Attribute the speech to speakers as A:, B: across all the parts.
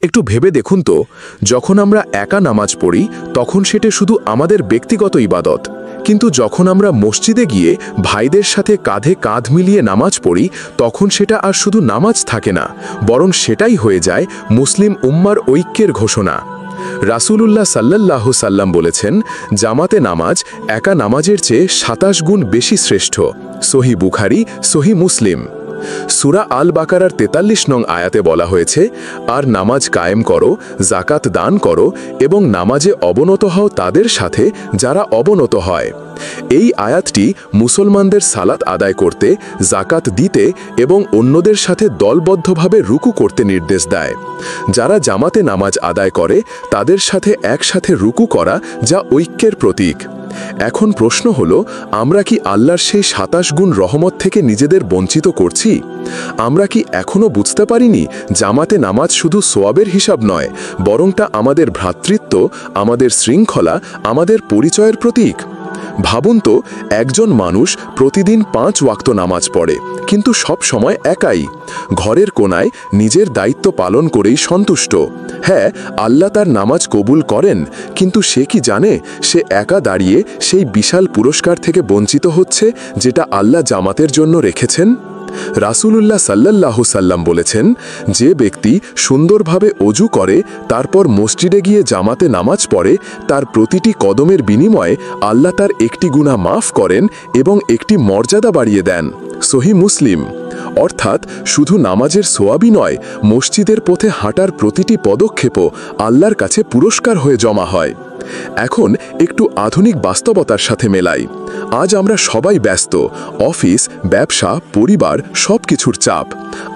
A: একটু ভেবে দেখুন তো, যখন আমরা একা নামাজ পড়ি তখন সেটা শুধু আমাদের ব্যক্তিগত ইবাদত, কিন্তু যখন আমরা মসজিদে গিয়ে ভাইদের সাথে কাঁধে কাঁধ মিলিয়ে নামাজ পড়ি তখন সেটা আর শুধু নামাজ থাকে না, বরং সেটাই হয়ে যায় মুসলিম উম্মার ঐক্যের ঘোষণা। রাসূলুল্লাহ সাল্লাল্লাহু সাল্লাম বলেছেন, জামাতে নামাজ একা নামাজের চেয়ে ২৭ গুণ বেশি শ্রেষ্ঠ। সহিহ বুখারী, সহিহ মুসলিম। সূরা আল বাকারার ৪৩ নং আয়াতে বলা হয়েছে, আর নামাজ কায়েম করো, জাকাত দান করো এবং নামাজে অবনত হও তাদের সাথে যারা অবনত হয়। এই আয়াতটি মুসলমানদের সালাত আদায় করতে, জাকাত দিতে এবং অন্যদের সাথে দলবদ্ধভাবে রুকু করতে নির্দেশ দেয়। যারা জামাতে নামাজ আদায় করে তাদের সাথে একসাথে রুকু করা, যা ঐক্যের প্রতীক। এখন প্রশ্ন হলো, আমরা কি আল্লাহর সেই ২৭ গুণ রহমত থেকে নিজেদের বঞ্চিত করছি? আমরা কি এখনও বুঝতে পারিনি জামাতে নামাজ শুধু সোয়াবের হিসাব নয়, বরং তা আমাদের ভ্রাতৃত্ব, আমাদের শৃঙ্খলা, আমাদের পরিচয়ের প্রতীক? ভাবুন তো, একজন মানুষ প্রতিদিন ৫ ওয়াক্ত নামাজ পড়ে, কিন্তু সব সময় একাই, ঘরের কোনায় নিজের দায়িত্ব পালন করেই সন্তুষ্ট। হ্যাঁ, আল্লাহ তার নামাজ কবুল করেন, কিন্তু সে কি জানে সে একা দাঁড়িয়ে সেই বিশাল পুরস্কার থেকে বঞ্চিত হচ্ছে যেটা আল্লাহ জামাতের জন্য রেখেছেন? রাসূলুল্লাহ সাল্লাল্লাহু সাল্লাম বলেছেন, যে ব্যক্তি সুন্দরভাবে অজু করে তারপর মসজিদে গিয়ে জামাতে নামাজ পড়ে, তার প্রতিটি কদমের বিনিময়ে আল্লাহ তার একটি গুনাহ মাফ করেন এবং একটি মর্যাদা বাড়িয়ে দেন। সহিহ মুসলিম। অর্থাৎ শুধু নামাজের সোয়াবই নয়, মসজিদের পথে হাঁটার প্রতিটি পদক্ষেপও আল্লাহর কাছে পুরস্কার হয়ে জমা হয়। এখন একটু আধুনিক বাস্তবতার সাথে মেলাই। আজ আমরা সবাই ব্যস্ত, অফিস, ব্যবসা, পরিবার, সব কিছুর চাপ।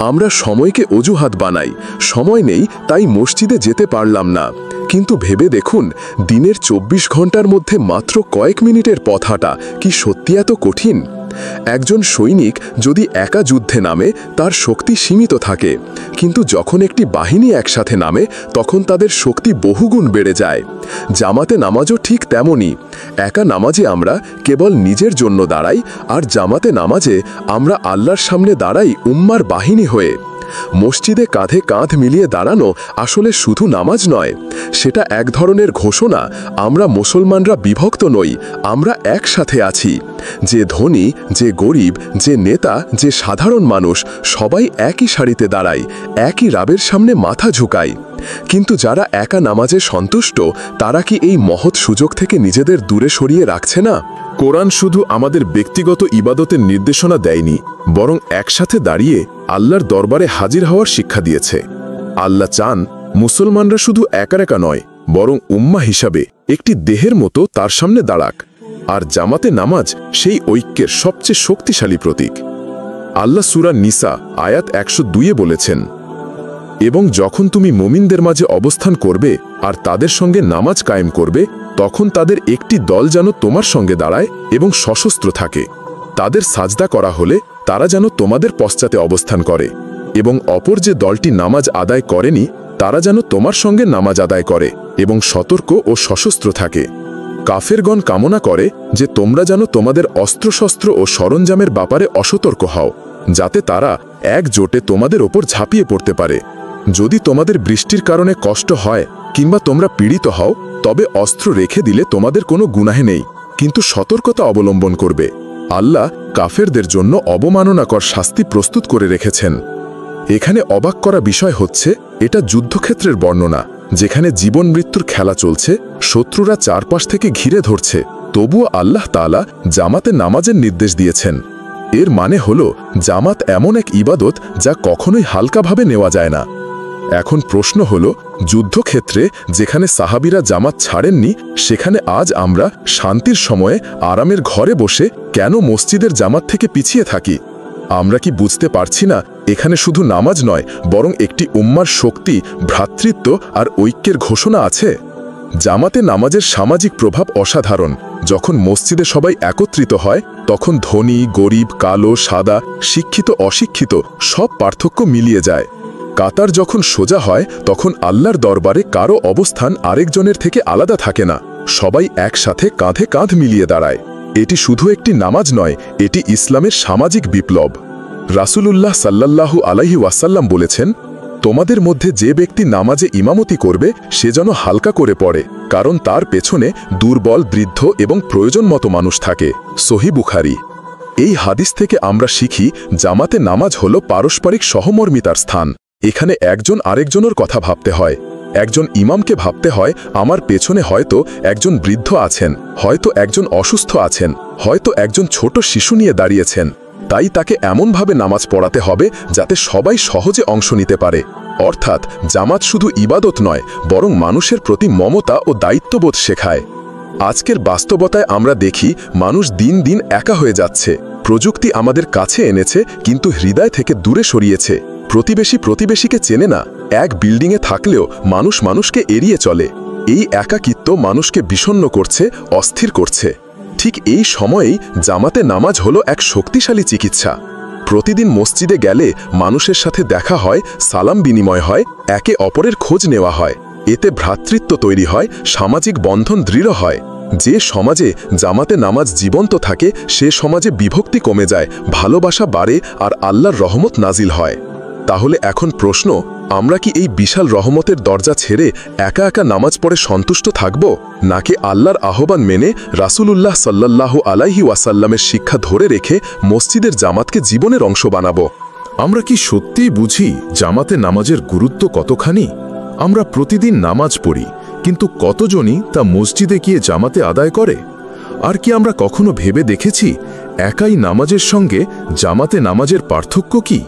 A: আমরা সময়কে অজুহাত বানাই, সময় নেই তাই মসজিদে যেতে পারলাম না। কিন্তু ভেবে দেখুন, দিনের ২৪ ঘন্টার মধ্যে মাত্র কয়েক মিনিটের পথ হাঁটা কি সত্যি এত কঠিন? একজন সৈনিক যদি একা যুদ্ধে নামে তার শক্তি সীমিত থাকে, কিন্তু যখন একটি বাহিনী একসাথে নামে তখন তাদের শক্তি বহুগুণ বেড়ে যায়। জামাতে নামাজও ঠিক তেমনই। একা নামাজে আমরা কেবল নিজের জন্য দাঁড়াই, আর জামাতে নামাজে আমরা আল্লাহর সামনে দাঁড়াই উম্মার বাহিনী হয়ে। মসজিদে কাঁধে কাঁধ মিলিয়ে দাঁড়ানো আসলে শুধু নামাজ নয়, সেটা এক ধরনের ঘোষণা আমরা মুসলমানরা বিভক্ত নই, আমরা একসাথে আছি। যে ধনী, যে গরিব, যে নেতা, যে সাধারণ মানুষ, সবাই একই সারিতে দাঁড়ায়, একই রাবের সামনে মাথা ঝুঁকায়। কিন্তু যারা একা নামাজে সন্তুষ্ট, তারা কি এই মহৎ সুযোগ থেকে নিজেদের দূরে সরিয়ে রাখছে না? কোরআন শুধু আমাদের ব্যক্তিগত ইবাদতের নির্দেশনা দেয়নি, বরং একসাথে দাঁড়িয়ে আল্লাহর দরবারে হাজির হওয়ার শিক্ষা দিয়েছে। আল্লাহ চান মুসলমানরা শুধু একা একা নয়, বরং উম্মাহ হিসাবে একটি দেহের মতো তার সামনে দাঁড়াক। আর জামাতে নামাজ সেই ঐক্যের সবচেয়ে শক্তিশালী প্রতীক। আল্লাহ সূরা নিসা আয়াত ১০২-এ বলেছেন, এবং যখন তুমি মুমিনদের মাঝে অবস্থান করবে আর তাদের সঙ্গে নামাজ কায়েম করবে, তখন তাদের একটি দল যেন তোমার সঙ্গে দাঁড়ায় এবং সশস্ত্র থাকে। তাদের সাজদা করা হলে তারা যেন তোমাদের পশ্চাতে অবস্থান করে, এবং অপর যে দলটি নামাজ আদায় করেনি তারা যেন তোমার সঙ্গে নামাজ আদায় করে এবং সতর্ক ও সশস্ত্র থাকে। কাফেরগণ কামনা করে যে তোমরা যেন তোমাদের অস্ত্রশস্ত্র ও সরঞ্জামের ব্যাপারে অসতর্ক হও, যাতে তারা একজোটে তোমাদের ওপর ঝাঁপিয়ে পড়তে পারে। যদি তোমাদের বৃষ্টির কারণে কষ্ট হয় কিংবা তোমরা পীড়িত হও, তবে অস্ত্র রেখে দিলে তোমাদের কোনো গুনাহ নেই, কিন্তু সতর্কতা অবলম্বন করবে। আল্লাহ কাফেরদের জন্য অবমাননাকর শাস্তি প্রস্তুত করে রেখেছেন। এখানে অবাক করা বিষয় হচ্ছে, এটা যুদ্ধক্ষেত্রের বর্ণনা, যেখানে জীবন মৃত্যুর খেলা চলছে, শত্রুরা চারপাশ থেকে ঘিরে ধরছে, তবুও আল্লাহ তাআলা জামাতে নামাজের নির্দেশ দিয়েছেন। এর মানে হলো, জামাত এমন এক ইবাদত যা কখনোই হালকাভাবে নেওয়া যায় না। এখন প্রশ্ন হলো, যুদ্ধক্ষেত্রে যেখানে সাহাবীরা জামাত ছাড়েননি, সেখানে আজ আমরা শান্তির সময়ে আরামের ঘরে বসে কেন মসজিদের জামাত থেকে পিছিয়ে থাকি? আমরা কি বুঝতে পারছি না এখানে শুধু নামাজ নয়, বরং একটি উম্মার শক্তি, ভ্রাতৃত্ব আর ঐক্যের ঘোষণা আছে? জামাতে নামাজের সামাজিক প্রভাব অসাধারণ। যখন মসজিদে সবাই একত্রিত হয়, তখন ধনী, গরিব, কালো, সাদা, শিক্ষিত, অশিক্ষিত সব পার্থক্য মিলিয়ে যায়। কাতার যখন সোজা হয়, তখন আল্লাহর দরবারে কারো অবস্থান আরেকজনের থেকে আলাদা থাকে না, সবাই একসাথে কাঁধে কাঁধ মিলিয়ে দাঁড়ায়। এটি শুধু একটি নামাজ নয়, এটি ইসলামের সামাজিক বিপ্লব। রাসূলুল্লাহ সাল্লাল্লাহু আলাইহি ওয়াসাল্লাম বলেছেন, তোমাদের মধ্যে যে ব্যক্তি নামাজে ইমামতি করবে সে যেন হালকা করে পড়ে, কারণ তার পেছনে দুর্বল, বৃদ্ধ এবং প্রয়োজন মতো মানুষ থাকে। সহিহ বুখারী। এই হাদিস থেকে আমরা শিখি জামাতে নামাজ হল পারস্পরিক সহমর্মিতার স্থান। এখানে একজন আরেকজনের কথা ভাবতে হয়। একজন ইমামকে ভাবতে হয় আমার পেছনে হয়তো একজন বৃদ্ধ আছেন, হয়তো একজন অসুস্থ আছেন, হয়তো একজন ছোট শিশু নিয়ে দাঁড়িয়েছেন। তাই তাকে এমনভাবে নামাজ পড়াতে হবে যাতে সবাই সহজে অংশ নিতে পারে। অর্থাৎ জামাত শুধু ইবাদত নয়, বরং মানুষের প্রতি মমতা ও দায়িত্ববোধ শেখায়। আজকের বাস্তবতায় আমরা দেখি মানুষ দিন দিন একা হয়ে যাচ্ছে। প্রযুক্তি আমাদের কাছে এনেছে, কিন্তু হৃদয় থেকে দূরে সরিয়েছে। প্রতিবেশী প্রতিবেশীকে চেনে না, এক বিল্ডিংয়ে থাকলেও মানুষ মানুষকে এড়িয়ে চলে। এই একাকিত্ব মানুষকে বিষণ্ণ করছে, অস্থির করছে। ঠিক এই সময়েই জামাতে নামাজ হলো এক শক্তিশালী চিকিৎসা। প্রতিদিন মসজিদে গেলে মানুষের সাথে দেখা হয়, সালাম বিনিময় হয়, একে অপরের খোঁজ নেওয়া হয়। এতে ভ্রাতৃত্ব তৈরি হয়, সামাজিক বন্ধন দৃঢ় হয়। যে সমাজে জামাতে নামাজ জীবন্ত থাকে সে সমাজে বিভক্তি কমে যায়, ভালোবাসা বাড়ে আর আল্লাহর রহমত নাজিল হয়। তাহলে এখন প্রশ্ন, আমরা কি এই বিশাল রহমতের দরজা ছেড়ে একা একা নামাজ পড়ে সন্তুষ্ট থাকব, নাকি আল্লাহর আহ্বান মেনে রাসূলুল্লাহ সাল্লাল্লাহু আলাইহি ওয়াসাল্লামের শিক্ষা ধরে রেখে মসজিদের জামাতকে জীবনের অংশ বানাবো?
B: আমরা কি সত্যিই বুঝি জামাতে নামাজের গুরুত্ব কতখানি? আমরা প্রতিদিন নামাজ পড়ি, কিন্তু কতজনই তা মসজিদে গিয়ে জামাতে আদায় করে? আর কি আমরা কখনো ভেবে দেখেছি একাই নামাজের সঙ্গে জামাতে নামাজের পার্থক্য কি?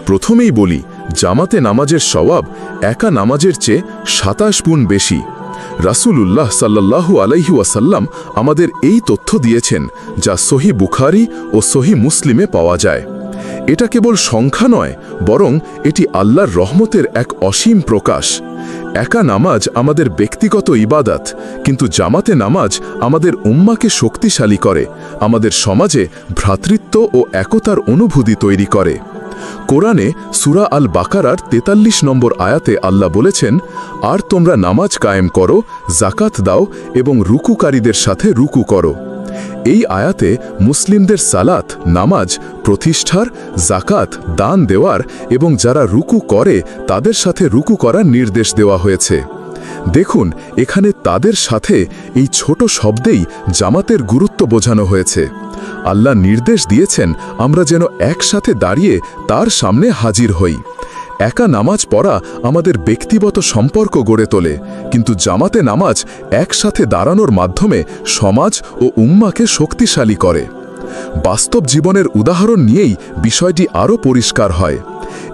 B: প্রথমেই বলি, জামাতে নামাজের সওয়াব একা নামাজের চেয়ে 27 গুণ বেশি। রাসূলুল্লাহ সাল্লাল্লাহু আলাইহি ওয়াসাল্লাম আমাদের এই তথ্য দিয়েছেন, যা সহিহ বুখারী ও সহিহ মুসলিমে পাওয়া যায়। এটা কেবল সংখ্যা নয়, বরং এটি আল্লাহর রহমতের এক অসীম প্রকাশ। একা নামাজ আমাদের ব্যক্তিগত ইবাদত, কিন্তু জামাতে নামাজ আমাদের উম্মাকে শক্তিশালী করে, আমাদের সমাজে ভ্রাতৃত্ব ও একতার অনুভূতি তৈরি করে। কোরআনে সূরা আল বাকারার 43 নম্বর আয়াতে আল্লাহ বলেছেন, আর তোমরা নামাজ কায়েম করো, জাকাত দাও এবং রুকুকারীদের সাথে রুকু করো। এই আয়াতে মুসলিমদের সালাত, নামাজ প্রতিষ্ঠার, জাকাত দান দেওয়ার এবং যারা রুকু করে তাদের সাথে রুকু করার নির্দেশ দেওয়া হয়েছে। দেখুন, এখানে তাদের সাথে এই ছোট শব্দেই জামাতের গুরুত্ব বোঝানো হয়েছে। আল্লাহ নির্দেশ দিয়েছেন আমরা যেন একসাথে দাঁড়িয়ে তার সামনে হাজির হই। একা নামাজ পড়া আমাদের ব্যক্তিগত সম্পর্ক গড়ে তোলে, কিন্তু জামাতে নামাজ একসাথে দাঁড়ানোর মাধ্যমে সমাজ ও উম্মাকে শক্তিশালী করে। বাস্তব জীবনের উদাহরণ নিয়েই বিষয়টি আরও পরিষ্কার হয়।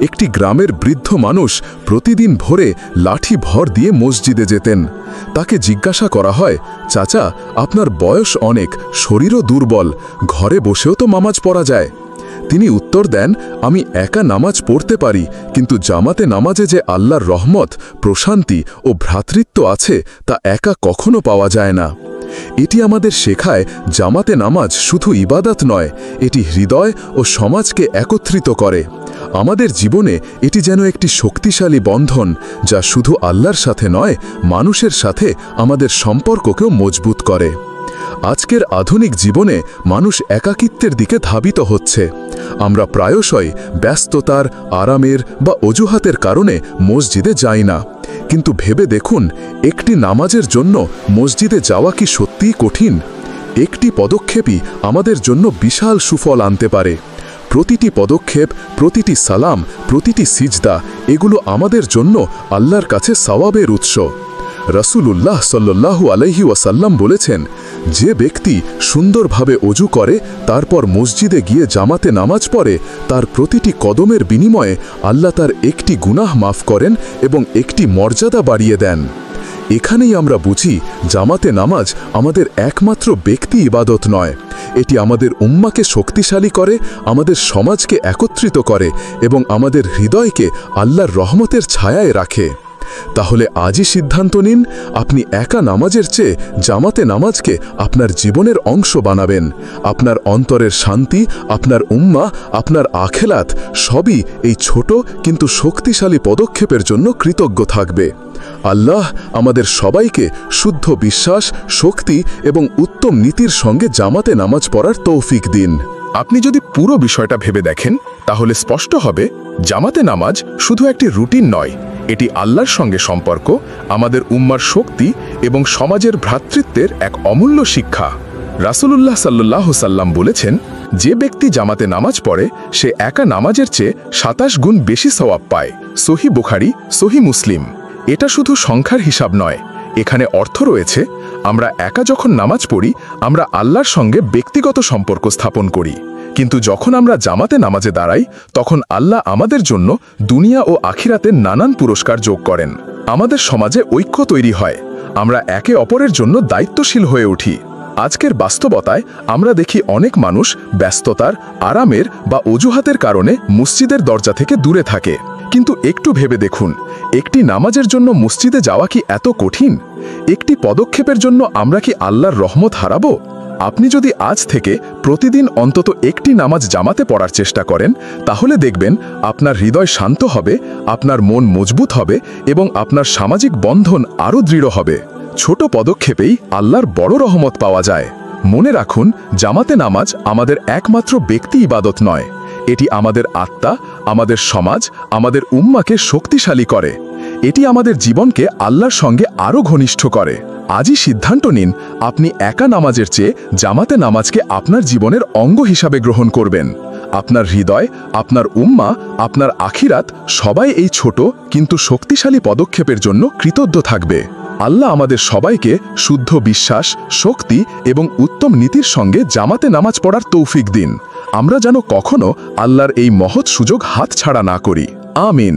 B: একটি গ্রামের বৃদ্ধ মানুষ প্রতিদিন ভোরে লাঠি ভর দিয়ে মসজিদে যেতেন। তাকে জিজ্ঞাসা করা হয়, চাচা, আপনার বয়স অনেক, শরীরও দুর্বল, ঘরে বসেও তো নামাজ পড়া যায়। তিনি উত্তর দেন, আমি একা নামাজ পড়তে পারি, কিন্তু জামাতে নামাজে যে আল্লাহর রহমত, প্রশান্তি ও ভ্রাতৃত্ব আছে তা একা কখনো পাওয়া যায় না। এটি আমাদের শেখায় জামাতে নামাজ শুধু ইবাদত নয়, এটি হৃদয় ও সমাজকে একত্রিত করে। আমাদের জীবনে এটি যেন একটি শক্তিশালী বন্ধন, যা শুধু আল্লাহর সাথে নয়, মানুষের সাথে আমাদের সম্পর্ককেও মজবুত করে। আজকের আধুনিক জীবনে মানুষ একাকিত্বের দিকে ধাবিত হচ্ছে। আমরা প্রায়শই ব্যস্ততার, আরামের বা অজুহাতের কারণে মসজিদে যাই না। কিন্তু ভেবে দেখুন, একটি নামাজের জন্য মসজিদে যাওয়া কি সত্যিই কঠিন? একটি পদক্ষেপই আমাদের জন্য বিশাল সুফল আনতে পারে। প্রতিটি পদক্ষেপ, প্রতিটি সালাম, প্রতিটি সিজদা, এগুলো আমাদের জন্য আল্লাহর কাছে সওয়াবের উৎস। রাসূলুল্লাহ সাল্লাল্লাহু আলাইহি ওয়াসাল্লাম বলেছেন, যে ব্যক্তি সুন্দরভাবে অজু করে তারপর মসজিদে গিয়ে জামাতে নামাজ পড়ে, তার প্রতিটি কদমের বিনিময়ে আল্লাহ তার একটি গুনাহ মাফ করেন এবং একটি মর্যাদা বাড়িয়ে দেন। এখানেই আমরা বুঝি জামাতে নামাজ আমাদের একমাত্র ব্যক্তি ইবাদত নয়, এটি আমাদের উম্মাকে শক্তিশালী করে, আমাদের সমাজকে একত্রিত করে এবং আমাদের হৃদয়কে আল্লাহর রহমতের ছায়ায় রাখে। তাহলে আজই সিদ্ধান্ত নিন, আপনি একা নামাজের চেয়ে জামাতে নামাজকে আপনার জীবনের অংশ বানাবেন। আপনার অন্তরের শান্তি, আপনার উম্মা, আপনার আখেরাত সবই এই ছোট কিন্তু শক্তিশালী পদক্ষেপের জন্য কৃতজ্ঞ থাকবে। আল্লাহ আমাদের সবাইকে শুদ্ধ বিশ্বাস, শক্তি এবং উত্তম নীতির সঙ্গে জামাতে নামাজ পড়ার তৌফিক দিন।
A: আপনি যদি পুরো বিষয়টা ভেবে দেখেন তাহলে স্পষ্ট হবে জামাতে নামাজ শুধু একটি রুটিন নয়, এটি আল্লাহর সঙ্গে সম্পর্ক, আমাদের উম্মার শক্তি এবং সমাজের ভ্রাতৃত্বের এক অমূল্য শিক্ষা। রাসূলুল্লাহ সাল্লাল্লাহু সাল্লাম বলেছেন, যে ব্যক্তি জামাতে নামাজ পড়ে সে একা নামাজের চেয়ে ২৭ গুণ বেশি সওয়াব পায়। সহিহ বুখারী, সহিহ মুসলিম। এটা শুধু সংখ্যার হিসাব নয়, এখানে অর্থ রয়েছে। আমরা একা যখন নামাজ পড়ি আমরা আল্লাহর সঙ্গে ব্যক্তিগত সম্পর্ক স্থাপন করি, কিন্তু যখন আমরা জামাতে নামাজে দাঁড়াই তখন আল্লাহ আমাদের জন্য দুনিয়া ও আখিরাতে নানান পুরস্কার যোগ করেন। আমাদের সমাজে ঐক্য তৈরি হয়, আমরা একে অপরের জন্য দায়িত্বশীল হয়ে উঠি। আজকের বাস্তবতায় আমরা দেখি অনেক মানুষ ব্যস্ততার, আরামের বা অজুহাতের কারণে মসজিদের দরজা থেকে দূরে থাকে। কিন্তু একটু ভেবে দেখুন, একটি নামাজের জন্য মসজিদে যাওয়া কি এত কঠিন? একটি পদক্ষেপের জন্য আমরা কি আল্লাহর রহমত হারাবো? আপনি যদি আজ থেকে প্রতিদিন অন্তত একটি নামাজ জামাতে পড়ার চেষ্টা করেন তাহলে দেখবেন আপনার হৃদয় শান্ত হবে, আপনার মন মজবুত হবে এবং আপনার সামাজিক বন্ধন আরও দৃঢ় হবে। ছোট পদক্ষেপেই আল্লাহর বড় রহমত পাওয়া যায়। মনে রাখুন, জামাতে নামাজ আমাদের একমাত্র ব্যক্তি ইবাদত নয়, এটি আমাদের আত্মা, আমাদের সমাজ, আমাদের উম্মাকে শক্তিশালী করে। এটি আমাদের জীবনকে আল্লাহর সঙ্গে আরও ঘনিষ্ঠ করে। আজই সিদ্ধান্ত নিন, আপনি একা নামাজের চেয়ে জামাতে নামাজকে আপনার জীবনের অঙ্গ হিসাবে গ্রহণ করবেন। আপনার হৃদয়, আপনার উম্মা, আপনার আখিরাত সবাই এই ছোট কিন্তু শক্তিশালী পদক্ষেপের জন্য কৃতজ্ঞ থাকবে। আল্লাহ আমাদের সবাইকে শুদ্ধ বিশ্বাস, শক্তি এবং উত্তম নীতির সঙ্গে জামাতে নামাজ পড়ার তৌফিক দিন। আমরা যেন কখনো আল্লাহর এই মহৎ সুযোগ হাতছাড়া না করি। আমিন।